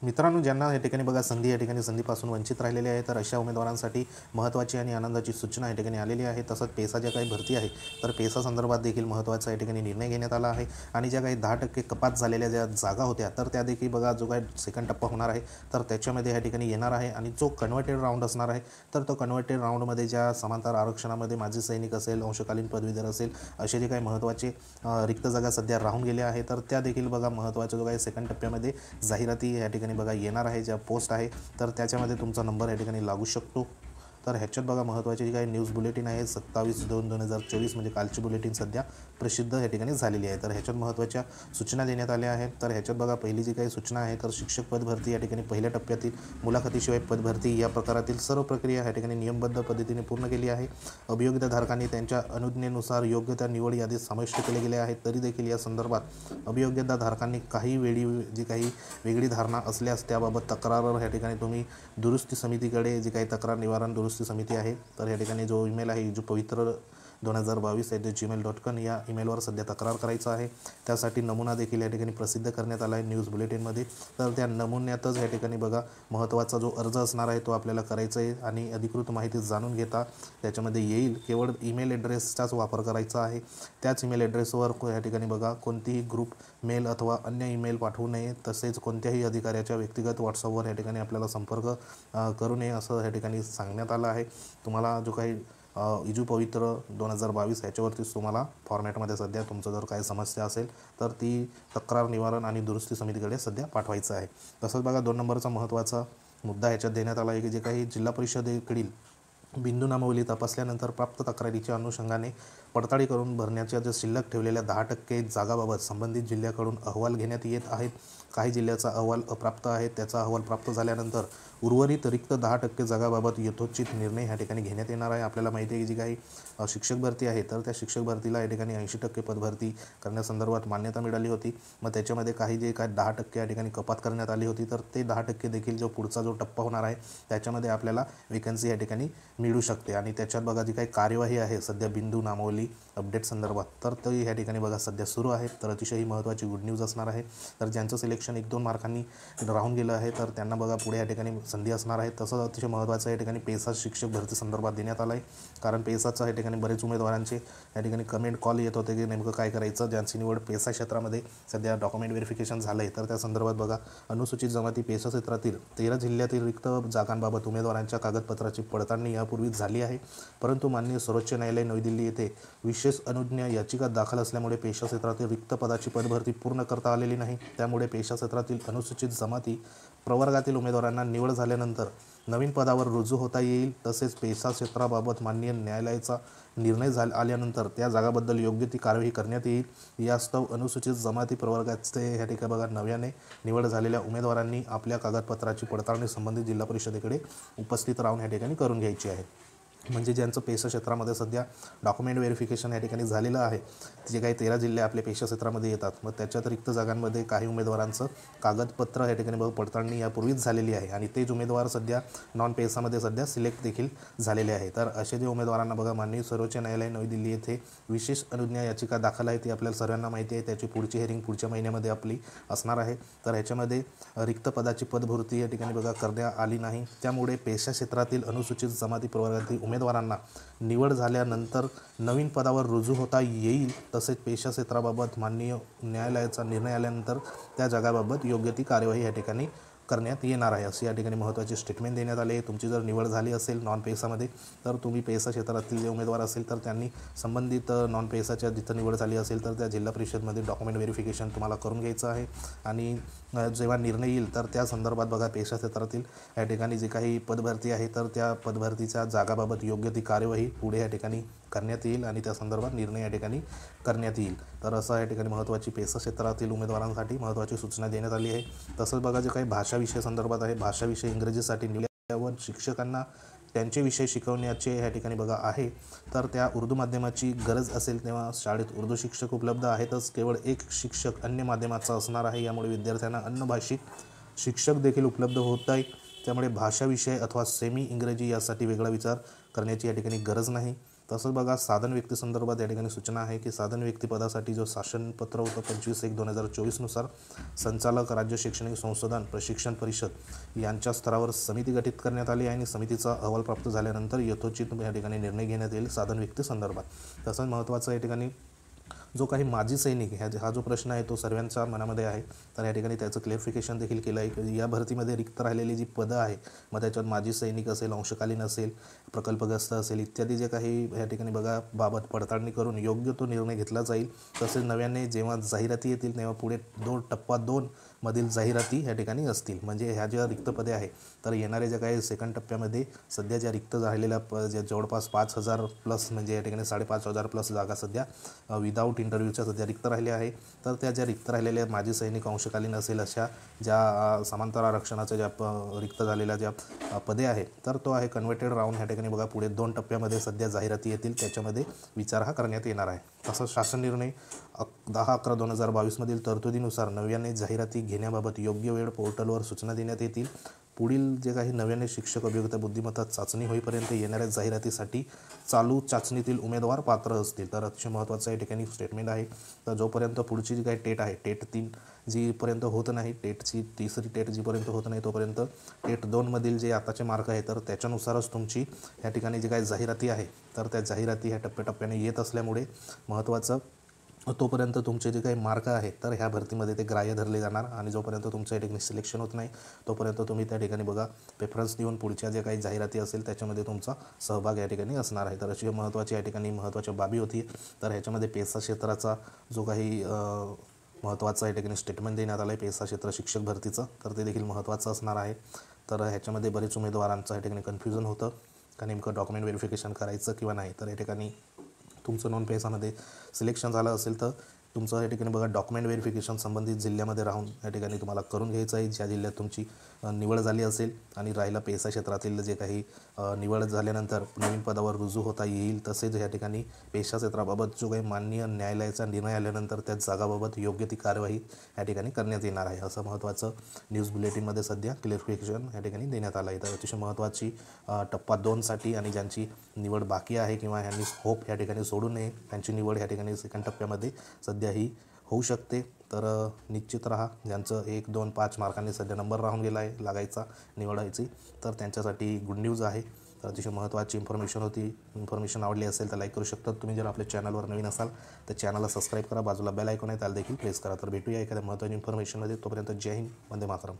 मित्रांनो, ज्यांना या ठिकाणी बघा संधीपासून वंचित राहिलेले आहे, तर अशा उमेदवारांसाठी महत्त्वाची आणि आनंदाची सूचना या ठिकाणी आलेली आहे। तसंच पेसा ज्या काही भरती आहे, तर पेसा संदर्भात देखील महत्त्वाचा या ठिकाणी निर्णय घेण्यात आला आहे। आणि ज्या काही 10% कपात झालेल्या ज्या जागा होत्या, तर त्या देखील बघा जो काही सेकंड टप्पा होणार आहे, तर त्याच्यामध्ये या ठिकाणी येणार आहे। आणि जो कन्व्हर्टेड राऊंड असणार आहे, तर तो कन्व्हर्टेड राऊंडमध्ये ज्या समांतर आरक्षणामध्ये माजी सैनिक असेल, अंशकालीन पदवीधर असेल, असे जे काही महत्त्वाचे रिक्त जागा सध्या राहून गेल्या आहे, तर त्या देखील बघा महत्त्वाच्या जो काही सेकंड टप्प्यामध्ये जाहिराती या ठिकाणी बघा येणार आहे, ज्या पोस्ट आहे, तर त्याच्यामध्ये तुमचा नंबर या ठिकाणी लागू शकतो। तर ह्याच्यात बघा महत्त्वाची जी काही न्यूज बुलेटिन आहे 27/2/2024 म्हणजे कालची बुलेटिन सध्या प्रसिद्ध या ठिकाणी झालेली आहे। तर ह्याच्यात महत्त्वाच्या सूचना देण्यात आल्या आहेत। तर ह्याच्यात बघा पहिली जी काही सूचना आहे, तर शिक्षक पदभरती या ठिकाणी पहिल्या टप्प्यातील मुलाखतीशिवाय पदभरती या प्रकारातील सर्व प्रक्रिया या ठिकाणी नियमबद्ध पद्धतीने पूर्ण केली आहे। अभियोग्यताधारकांनी त्यांच्या अनुज्ञेनुसार योग्य त्या निवड यादीत समाविष्ट केले गेले आहेत। तरी देखील या संदर्भात अभियोग्यताधारकांनी काही वेळी जी काही वेगळी धारणा असल्यास त्याबाबत तक्रार या ठिकाणी तुम्ही दुरुस्ती समितीकडे जी काही तक्रार निवारण दुरुस्ती समिती आहे, तर या ठिकाणी जो ईमेल आहे जो पवित्र 2022@gmail.com या ईमेलवर सध्या तक्रार करायचं आहे। त्यासाठी नमुना देखील या ठिकाणी प्रसिद्ध करण्यात आला आहे न्यूज बुलेटिनमध्ये। तर त्या नमुन्यातच या ठिकाणी बघा महत्त्वाचा जो अर्ज असणार आहे तो आपल्याला करायचा आहे आणि अधिकृत माहिती जाणून घेता त्याच्यामध्ये येईल। केवळ ईमेल ॲड्रेसचाच वापर करायचा आहे। त्याच ईमेल ॲड्रेसवर या ठिकाणी बघा कोणतीही ग्रुप मेल अथवा अन्य ईमेल पाठवू नये। तसेच कोणत्याही अधिकाऱ्याच्या व्यक्तिगत व्हॉट्सअपवर या ठिकाणी आपल्याला संपर्क करू नये असं या ठिकाणी सांगण्यात आलं आहे। तुम्हाला जो काही इजू पवित्र 2022 ह्याच्यावरतीच तुम्हाला फॉर्मॅटमध्ये सध्या तुमचं जर काही समस्या असेल तर ती तक्रार निवारण आणि दुरुस्ती समितीकडे सध्या पाठवायचं आहे। तसंच बघा 2 नंबरचा महत्त्वाचा मुद्दा ह्याच्यात देण्यात आला आहे की जे काही जिल्हा परिषदेकडील बिंदू नामावली तपासल्यानंतर प्राप्त तक्रारीच्या अनुषंगाने पडताळी करून भरण्याच्या ज्या शिल्लक ठेवलेल्या 10% जागाबाबत संबंधित जिल्ह्याकडून अहवाल घेण्यात येत आहेत। काही जिल्ह्याचा अहवाल अप्राप्त आहे, त्याचा अहवाल प्राप्त झाल्यानंतर उर्वरित रिक्त 10% जागाबाबत यथोचित निर्णय ह्या ठिकाणी घेण्यात येणार आहे। आपल्याला माहिती आहे की जी काही शिक्षक भरती आहे, तर त्या शिक्षक भरतीला या ठिकाणी 80% पदभरती करण्यासंदर्भात मान्यता मिळाली होती। मग त्याच्यामध्ये काही जे काय 10% या ठिकाणी कपात करण्यात आली होती, तर ते 10% देखील जो पुढचा जो टप्पा होणार आहे त्याच्यामध्ये आपल्याला वेकन्सी या ठिकाणी मिळू शकते। आणि त्याच्यात बघा जी काही कार्यवाही आहे सध्या बिंदू नामावली अपडेट संदर्भात, तर ते ह्या ठिकाणी बघा सध्या सुरू आहे। तर अतिशय ही महत्त्वाची गुड न्यूज असणार आहे। तर ज्यांचं सिलेक्शन 1-2 मार्कांनी राहून गेलं आहे, तर त्यांना बघा पुढे या ठिकाणी संधी असणार आहे। तसंच अतिशय महत्त्वाचं या ठिकाणी पेसा शिक्षक भरती संदर्भात देण्यात आलं आहे, कारण पेसाचं या ठिकाणी बरेच उमेदवारांचे या ठिकाणी कमेंट कॉल येत होते की नेमकं काय करायचं। ज्यांची निवड पेसा क्षेत्रामध्ये सध्या डॉक्युमेंट व्हेरिफिकेशन झालं आहे, तर त्या संदर्भात बघा अनुसूचित जमाती पेसा क्षेत्रातील 13 जिल्ह्यातील रिक्त जागांबाबत उमेदवारांच्या कागदपत्राची पडताळणी यापूर्वीच झाली आहे। परंतु माननीय सर्वोच्च न्यायालय नवी दिल्ली येथे विशेष अनुज्ञा याचिका दाखल असल्यामुळे पेशा क्षेत्रातील रिक्त पदाची पदभरती पूर्ण करता आलेली नाही। त्यामुळे पेशा क्षेत्रातील अनुसूचित जमाती प्रवर्गातील उमेदवारांना निवड झाल्यानंतर नवीन पदावर रुजू होता येईल। तसेच पेशा क्षेत्राबाबत माननीय न्यायालयाचा निर्णय आल्यानंतर त्या जागाबद्दल योग्य ती कार्यवाही करण्यात येईल। यास्तव अनुसूचित जमाती प्रवर्गाचे या ठिकाणी बघा नव्याने निवड झालेल्या उमेदवारांनी आपल्या कागदपत्राची पडताळणी संबंधित जिल्हा परिषदेकडे उपस्थित राहून या ठिकाणी करून घ्यायची आहे। म्हणजे ज्यांचं पेशा क्षेत्रामध्ये सध्या डॉक्युमेंट व्हेरिफिकेशन या ठिकाणी झालेलं आहे, जे काही 13 जिल्हे आपले पेशा क्षेत्रामध्ये येतात, मग त्याच्यात रिक्त जागांमध्ये काही उमेदवारांचं कागदपत्र या ठिकाणी पडताळणी यापूर्वीच झालेली आहे आणि तेच उमेदवार सध्या नॉन पेसामध्ये सध्या सिलेक्ट देखील झालेले आहे। तर असे जे उमेदवारांना बघा माननीय सर्वोच्च न्यायालय नवी दिल्ली येथे विशेष अनुज्ञा याचिका दाखल आहे, ती आपल्याला सर्वांना माहिती आहे। त्याची पुढची हिअरिंग पुढच्या महिन्यामध्ये आपली असणार आहे। तर ह्याच्यामध्ये रिक्त पदाची पदभरती या ठिकाणी बघा करण्यात आली नाही। त्यामुळे पेशा क्षेत्रातील अनुसूचित जमाती प्रवर्गातील उमेदवारांना निवड झाल्यानंतर नवीन पदावर रुजू होता येईल। तसेच पेशा क्षेत्राबाबत माननीय न्यायालयाचा निर्णय आल्यानंतर त्या जागाबाबत योग्य ती कार्यवाही या ठिकाणी करण्यात येणार आहे, अशी या ठिकाणी महत्त्वाची स्टेटमेंट देण्यात आली आहे। तुमची जर निवड झाली असेल नॉन पेसामध्ये, तर तुम्ही पेसा क्षेत्रातील जे उमेदवार असेल तर त्यांनी संबंधित नॉन पेसाच्या जिथं निवड झाली असेल तर त्या जिल्हा परिषदमध्ये डॉक्युमेंट व्हेरिफिकेशन तुम्हाला करून घ्यायचं आहे। आणि जेव्हा निर्णय येईल तर त्या संदर्भात बघा पेशा क्षेत्रातील या ठिकाणी जी काही पदभरती आहे, तर त्या पदभरतीच्या जागाबाबत योग्य ती कार्यवाही पुढे या ठिकाणी करण्यात येईल आणि त्या संदर्भात निर्णय या ठिकाणी करण्यात येईल। तर असं या ठिकाणी महत्त्वाची पेसा क्षेत्रातील उमेदवारांसाठी महत्त्वाची सूचना देण्यात आली आहे। तसंच बघा जे काही भाषा विषय संदर्भात आहे, भाषा विषय इंग्रजीसाठी निवडल्यावर शिक्षकांना त्यांचे विषय शिकवण्याचे या ठिकाणी बघा आहे, तर त्या उर्दू माध्यमाची गरज असेल तेव्हा शाळेत उर्दू शिक्षक उपलब्ध आहेतच। केवळ एक शिक्षक अन्य माध्यमाचा असणार आहे। यामुळे विद्यार्थ्यांना अन्य भाषिक शिक्षक देखील उपलब्ध होत आहे। त्यामुळे भाषा विषय अथवा सेमी इंग्रजी यासाठी वेगळा विचार करण्याची या ठिकाणी गरज नाही। तसंच बघा साधन व्यक्ती संदर्भात या ठिकाणी सूचना आहे की साधन व्यक्ती पदासाठी जो शासनपत्र होतं 25/1/2024 संचालक राज्य शैक्षणिक संशोधन प्रशिक्षण परिषद यांच्या स्तरावर समिती गठीत करण्यात आली आहे आणि समितीचा अहवाल प्राप्त झाल्यानंतर यथोचित या ठिकाणी निर्णय घेण्यात येईल साधन व्यक्ती संदर्भात। तसंच महत्त्वाचं या ठिकाणी जो काही माजी सैनिक हा जो प्रश्न आहे तो सर्वांच्या मनामध्ये आहे, तर या ठिकाणी त्याचं क्लिअरिफिकेशन देखील केलं आहे की या भरतीमध्ये रिक्त राहिलेली जी पदं आहे मग त्याच्यात माजी सैनिक असेल, अंशकालीन असेल, प्रकल्पग्रस्त असेल इत्यादी जे काही या ठिकाणी बघा बाबत पडताळणी करून योग्य तो निर्णय घेतला जाईल। तसेच नव्याने जेव्हा जाहिराती येतील तेव्हा पुढे टप्पा 2 मधील जाहिराती या ठिकाणी असतील। म्हणजे ह्या ज्या रिक्त पदे आहे तर येणाऱ्या ज्या काही सेकंड टप्प्यामध्ये सध्या ज्या रिक्त झालेल्या जवळपास 5,000 प्लस म्हणजे या ठिकाणी 5,500 प्लस जागा सध्या विदाऊट इंटरव्ह्यूच्या सध्या रिक्त राहिल्या आहे। तर त्या ज्या रिक्त राहिलेल्या माजी सैनिक अंशकालीन असेल अशा ज्या समांतर आरक्षणाच्या ज्या रिक्त झालेल्या ज्या पदे आहे तर तो आहे कन्व्हर्टेड राऊंड या ठिकाणी बघा पुढे 2 टप्प्यामध्ये सध्या जाहिराती येतील, त्याच्यामध्ये विचार हा करण्यात येणार आहे। तसंच शासन निर्णय 10/11/2022 मधील तरतुदीनुसार नव्याने जाहिराती घेण्याबाबत योग्य वेळ पोर्टलवर सूचना देण्यात येतील। पुढील जे काही नव्याने शिक्षक अभियोगिता बुद्धिमत्ता चाचणी होईपर्यंत येणाऱ्या जाहिरातीसाठी चालू चाचणीतील उमेदवार पात्र असतील। तर अतिशय महत्त्वाचं या ठिकाणी स्टेटमेंट आहे। तर जोपर्यंत पुढची जी काही टेट आहे टेट 3 जीपर्यंत होत नाही, टेटची तिसरी टेट जीपर्यंत होत नाही तोपर्यंत टेट 2 मधील जे आताचे मार्क आहे तर त्याच्यानुसारच तुमची या ठिकाणी जी काही जाहिराती आहे तर त्या जाहिराती ह्या टप्प्याटप्प्याने येत असल्यामुळे महत्त्वाचं तोपर्यंत तुमचे जे काही मार्क आहेत तर ह्या भरतीमध्ये ते ग्राह्य धरले जाणार आणि जोपर्यंत तुमचं या ठिकाणी सिलेक्शन होत नाही तोपर्यंत तुम्ही त्या ठिकाणी बघा प्रेफरन्स देऊन पुढच्या ज्या काही जाहिराती असेल त्याच्यामध्ये तुमचा सहभाग या ठिकाणी असणार आहे। तर अशी महत्त्वाची या ठिकाणी महत्त्वाच्या बाबी होती। तर ह्याच्यामध्ये पेसा क्षेत्राचा जो काही महत्त्वाचा या ठिकाणी स्टेटमेंट देण्यात आलं आहे पेसा क्षेत्र शिक्षक भरतीचं, तर ते देखील महत्त्वाचं असणार आहे। तर ह्याच्यामध्ये बरेच उमेदवारांचं या ठिकाणी कन्फ्युजन होतं का नेमकं डॉक्युमेंट व्हेरिफिकेशन करायचं किंवा नाही। तर या ठिकाणी तुमचं नॉन पेसामध्ये सिलेक्शन झालं असेल तर तुमचं या ठिकाणी बघा डॉक्युमेंट व्हेरिफिकेशन संबंधित जिल्ह्यामध्ये राहून या ठिकाणी तुम्हाला करून घ्यायचं आहे ज्या जिल्ह्यात तुमची निवड झाली असेल। आणि राहिला पेसा क्षेत्रातील जे काही निवड झाल्यानंतर नवीन पदावर रुजू होता येईल, तसेच या ठिकाणी पेशा क्षेत्राबाबत जो काही माननीय न्यायालयाचा निर्णय आल्यानंतर त्या जागाबाबत योग्य ती कार्यवाही या ठिकाणी करण्यात येणार आहे असं महत्त्वाचं न्यूज बुलेटिनमध्ये सध्या क्लिअरिफिकेशन या ठिकाणी देण्यात आलं आहे। तर अतिशय महत्त्वाची टप्पा 2साठी आणि ज्यांची निवड बाकी आहे किंवा यांनी होप या ठिकाणी सोडू नये त्यांची निवड या ठिकाणी सेकंड टप्प्यामध्ये सध्या ही होऊ शकते। तर निश्चित राहा ज्यांचं 1, 2, 5 मार्कांनी सध्या नंबर राहून गेला आहे लागायचा निवडायची तर त्यांच्यासाठी गुड न्यूज आहे। तर अतिशय महत्त्वाची इन्फॉर्मेशन होती। इन्फॉर्मेशन आवडली असेल तर लाईक करू शकता तुम्ही। जर आपल्या चॅनलवर नवीन असाल तर चॅनलला सबस्क्राईब करा, बाजूला बेल आयकॉन आहे त्याला देखील प्रेस करा। तर भेटूया एखाद्या महत्त्वाच्या इन्फॉर्मेशनमध्ये, तोपर्यंत जय हिंद, वंदे मातरम।